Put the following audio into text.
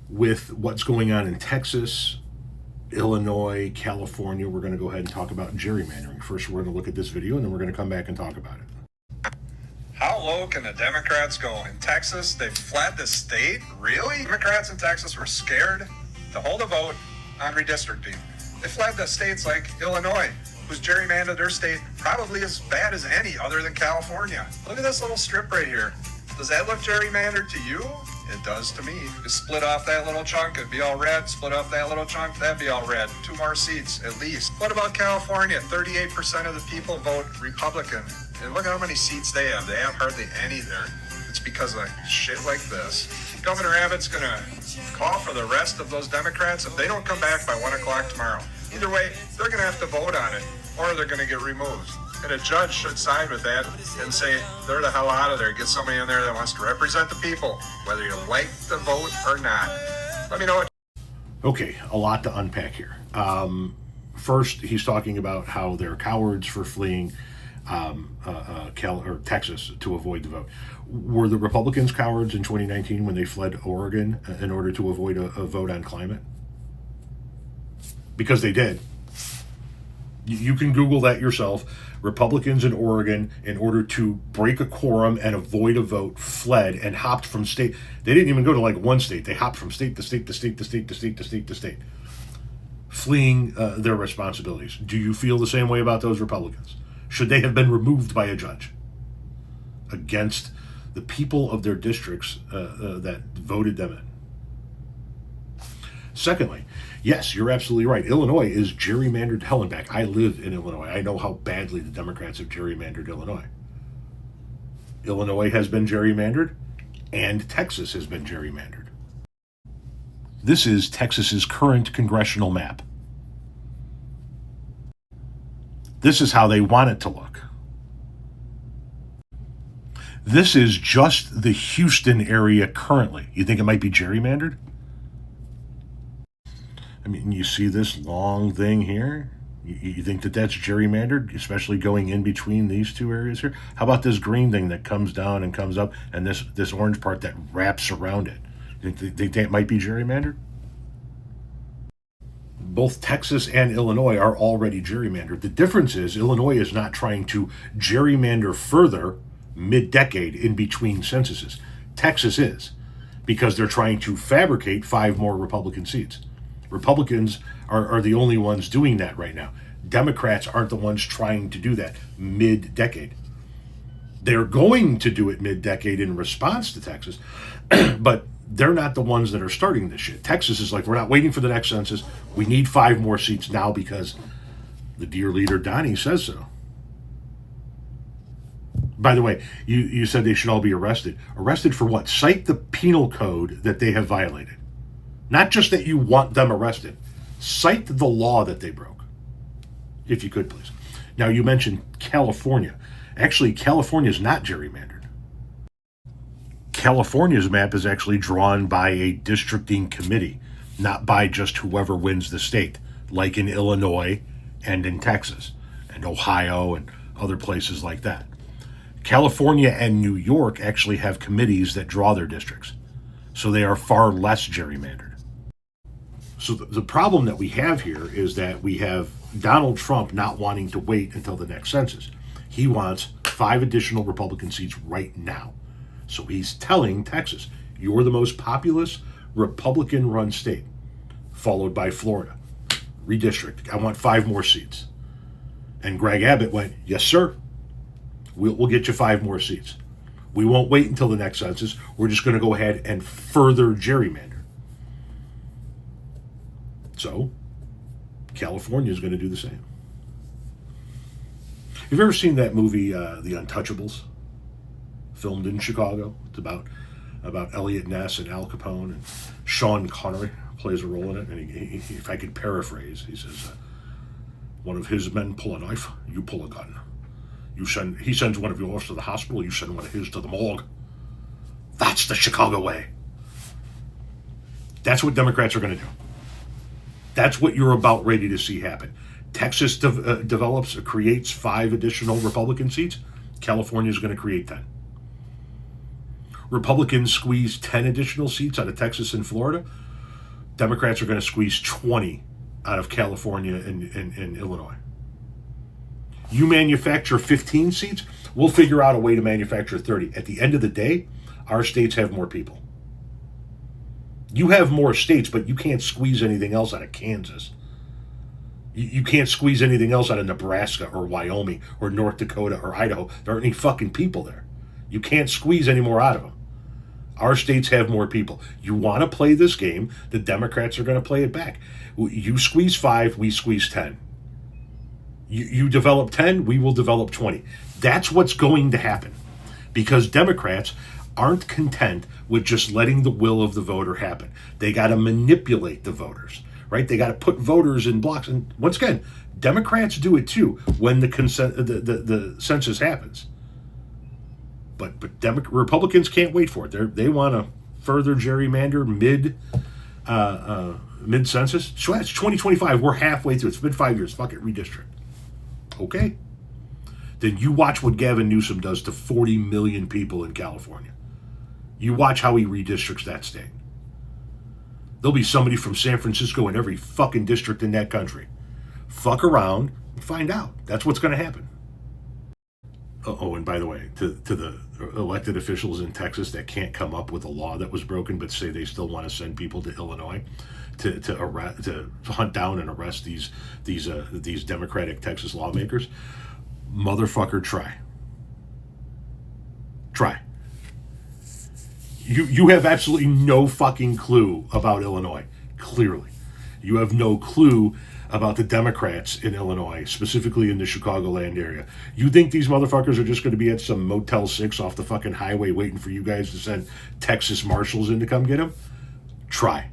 with what's going on in Texas, Illinois, California. We're going to go ahead and talk about gerrymandering. First, we're going to look at this video, and then we're going to come back and talk about it. How low can the Democrats go? In Texas, they fled the state? Really? Democrats in Texas were scared to hold a vote on redistricting. They fled the states like Illinois, who's gerrymandered their state probably as bad as any other than California. Look at this little strip right here. Does that look gerrymandered to you? It does to me. You split off that little chunk, it'd be all red. Split off that little chunk, that'd be all red. 2 more seats, at least. What about California? 38% of the people vote Republican. And look how many seats they have. They have hardly any there. It's because of shit like this. Governor Abbott's gonna call for the rest of those Democrats if they don't come back by 1 o'clock tomorrow. Either way, they're gonna have to vote on it, or they're gonna get removed. And a judge should side with that and say, they're the hell out of there. Get somebody in there that wants to represent the people, whether you like the vote or not. Let me know what. Okay, a lot to unpack here. First, he's talking about how they're cowards for fleeing Texas to avoid the vote. Were the Republicans cowards in 2019 when they fled Oregon in order to avoid a vote on climate? Because they did. You can Google that yourself. Republicans in Oregon, in order to break a quorum and avoid a vote, fled and hopped from state. They didn't even go to like one state. They hopped from state to state to state to state to state to state to state, fleeing their responsibilities. Do you feel the same way about those Republicans? Should they have been removed by a judge against the people of their districts that voted them in? Secondly, yes, you're absolutely right. Illinois is gerrymandered to hell and back. I live in Illinois. I know how badly the Democrats have gerrymandered Illinois. Illinois has been gerrymandered, and Texas has been gerrymandered. This is Texas's current congressional map. This is how they want it to look. This is just the Houston area currently. You think it might be gerrymandered? I mean, you see this long thing here? You think that that's gerrymandered, especially going in between these two areas here? How about this green thing that comes down and comes up, and this orange part that wraps around it? You think that might be gerrymandered? Both Texas and Illinois are already gerrymandered. The difference is Illinois is not trying to gerrymander further mid-decade in between censuses. Texas is, because they're trying to fabricate 5 more Republican seats. Republicans are the only ones doing that right now. Democrats aren't the ones trying to do that mid-decade. They're going to do it mid-decade in response to Texas, but they're not the ones that are starting this shit. Texas is like, we're not waiting for the next census. We need 5 more seats now because the dear leader, Donnie, says so. By the way, you said they should all be arrested. Arrested for what? Cite the penal code that they have violated. Not just that you want them arrested. Cite the law that they broke. If you could, please. Now, you mentioned California. Actually, California is not gerrymandered. California's map is actually drawn by a districting committee, not by just whoever wins the state, like in Illinois and in Texas and Ohio and other places like that. California and New York actually have committees that draw their districts, so they are far less gerrymandered. So the problem that we have here is that we have Donald Trump not wanting to wait until the next census. He wants 5 additional Republican seats right now. So he's telling Texas, you're the most populous Republican-run state, followed by Florida. Redistricting. I want 5 more seats. And Greg Abbott went, yes, sir. We'll get you 5 more seats. We won't wait until the next census. We're just going to go ahead and further gerrymander. So, California is going to do the same. Have you ever seen that movie, The Untouchables? Filmed in Chicago. It's about Elliot Ness and Al Capone, and Sean Connery plays a role in it. And he, if I could paraphrase, he says, one of his men pull a knife, you pull a gun. He sends one of yours to the hospital, you send one of his to the morgue. That's the Chicago way. That's what Democrats are going to do. That's what you're about ready to see happen. Texas creates 5 additional Republican seats. California is going to create 10. Republicans squeeze 10 additional seats out of Texas and Florida. Democrats are going to squeeze 20 out of California and Illinois. You manufacture 15 seats, we'll figure out a way to manufacture 30. At the end of the day, our states have more people. You have more states, but you can't squeeze anything else out of Kansas. You can't squeeze anything else out of Nebraska or Wyoming or North Dakota or Idaho. There aren't any fucking people there. You can't squeeze any more out of them. Our states have more people. You want to play this game, the Democrats are going to play it back. You squeeze 5, we squeeze 10. You develop 10, we will develop 20. That's what's going to happen. Because Democrats aren't content with just letting the will of the voter happen. They got to manipulate the voters, right? They got to put voters in blocks. And once again, Democrats do it too when the census happens. But Republicans can't wait for it. They want to further gerrymander mid-census. So that's 2025. We're halfway through. It's been 5 years. Fuck it, redistrict. Okay? Then you watch what Gavin Newsom does to 40 million people in California. You watch how he redistricts that state. There'll be somebody from San Francisco in every fucking district in that country. Fuck around and find out. That's what's going to happen. Oh, and by the way, to the elected officials in Texas that can't come up with a law that was broken but say they still want to send people to Illinois to hunt down and arrest these Democratic Texas lawmakers, motherfucker, try. You have absolutely no fucking clue about Illinois, clearly. You have no clue about the Democrats in Illinois, specifically in the Chicagoland area. You think these motherfuckers are just going to be at some Motel 6 off the fucking highway waiting for you guys to send Texas Marshals in to come get them? Try.